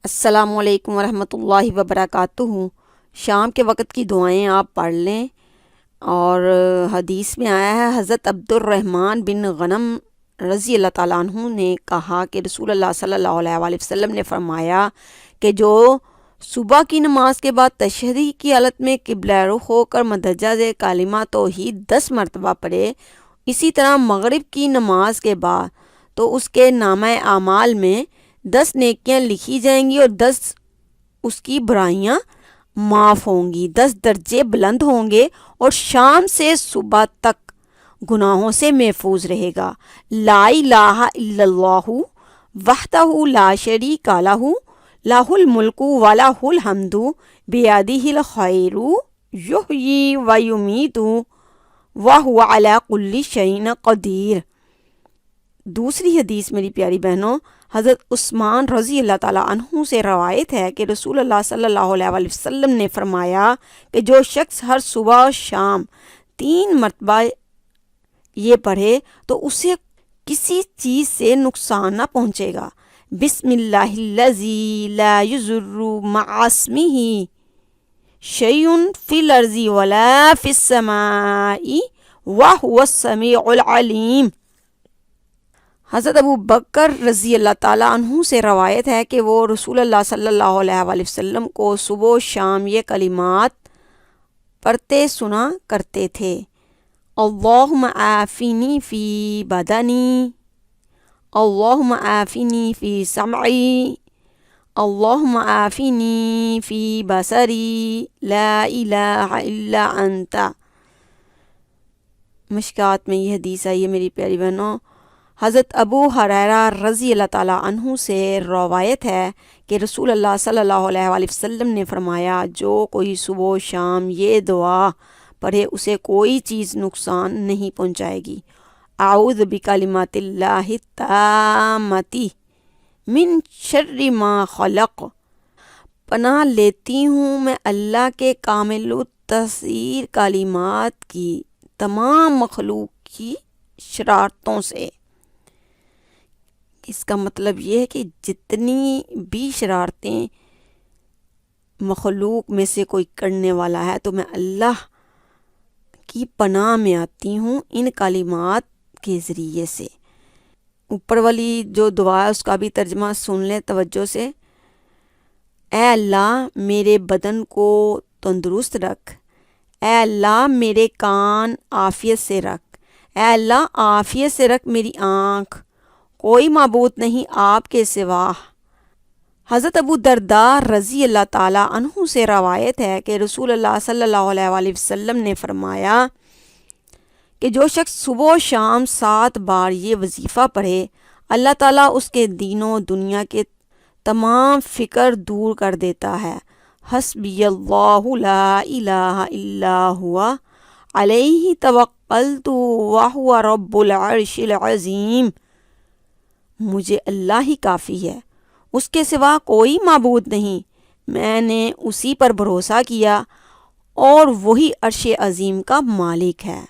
السلام علیکم ورحمۃ اللہ وبرکاتہ۔ شام کے وقت کی دعائیں آپ پڑھ لیں، اور حدیث میں آیا ہے حضرت عبد الرحمن بن غنم رضی اللہ تعالیٰ عنہ نے کہا کہ رسول اللہ صلی اللہ علیہ وآلہ وسلم نے فرمایا کہ جو صبح کی نماز کے بعد تشہدی کی حالت میں قبلہ رخ ہو کر مندرجہ کلمہ توحید 10 مرتبہ پڑھے، اسی طرح مغرب کی نماز کے بعد تو اس کے نامہ اعمال میں 10 نیکیاں لکھی جائیں گی اور 10 اس کی برائیاں معاف ہوں گی، 10 درجے بلند ہوں گے، اور شام سے صبح تک گناہوں سے محفوظ رہے گا۔ لا الہ الا اللہ وحدہ لا شریک لہ لہ الملک ولہ الحمد بیدہ الخیر یحیی ویمیت وہو علی کل شیء قدیر۔ دوسری حدیث میری پیاری بہنوں، حضرت عثمان رضی اللہ تعالیٰ عنہ سے روایت ہے کہ رسول اللہ صلی اللہ علیہ وآلہ وسلم نے فرمایا کہ جو شخص ہر صبح و شام 3 مرتبہ یہ پڑھے تو اسے کسی چیز سے نقصان نہ پہنچے گا۔ بسم اللہ الذی لا یضر مع اسمہ شیء فی الارض ولا فی السماء وہو السمیع العلیم۔ حضرت ابو بکر رضی اللہ تعالیٰ عنہ سے روایت ہے کہ وہ رسول اللہ صلی اللہ علیہ وآلہ وسلم کو صبح و شام یہ کلمات پڑھتے سنا کرتے تھے: اللہم عافنی فی بدنی، اللہم عافنی فی سمعی، اللہم عافنی فی بصری، لا الہ الا انت۔ مشکات میں یہ حدیث آئی ہے میری پیاری بہنوں۔ حضرت ابو ہریرہ رضی اللہ تعالیٰ عنہ سے روایت ہے کہ رسول اللہ صلی اللہ علیہ وآلہ وسلم نے فرمایا جو کوئی صبح و شام یہ دعا پڑھے اسے کوئی چیز نقصان نہیں پہنچائے گی۔ اعوذ بکلمات اللہ التامۃ من شر ما خلق، پناہ لیتی ہوں میں اللہ کے کامل التثیر کلمات کی تمام مخلوق کی شرارتوں سے۔ اس کا مطلب یہ ہے کہ جتنی بھی شرارتیں مخلوق میں سے کوئی کرنے والا ہے تو میں اللہ کی پناہ میں آتی ہوں ان کلمات کے ذریعے سے۔ اوپر والی جو دعا ہے اس کا بھی ترجمہ سن لیں توجہ سے۔ اے اللہ میرے بدن کو تندرست رکھ، اے اللہ میرے کان عافیت سے رکھ، اے اللہ عافیت سے رکھ میری آنکھ، کوئی معبود نہیں آپ کے سوا۔ حضرت ابو درداء رضی اللہ تعالیٰ عنہ سے روایت ہے کہ رسول اللہ صلی اللہ علیہ وآلہ وسلم نے فرمایا کہ جو شخص صبح و شام 7 بار یہ وظیفہ پڑھے اللہ تعالیٰ اس کے دین و دنیا کے تمام فکر دور کر دیتا ہے۔ حسبی اللہ لا الہ الا ہوا علیہ توکلت وہو رب العرش العظیم۔ مجھے اللہ ہی کافی ہے، اس کے سوا کوئی معبود نہیں، میں نے اسی پر بھروسہ کیا اور وہی عرش عظیم کا مالک ہے۔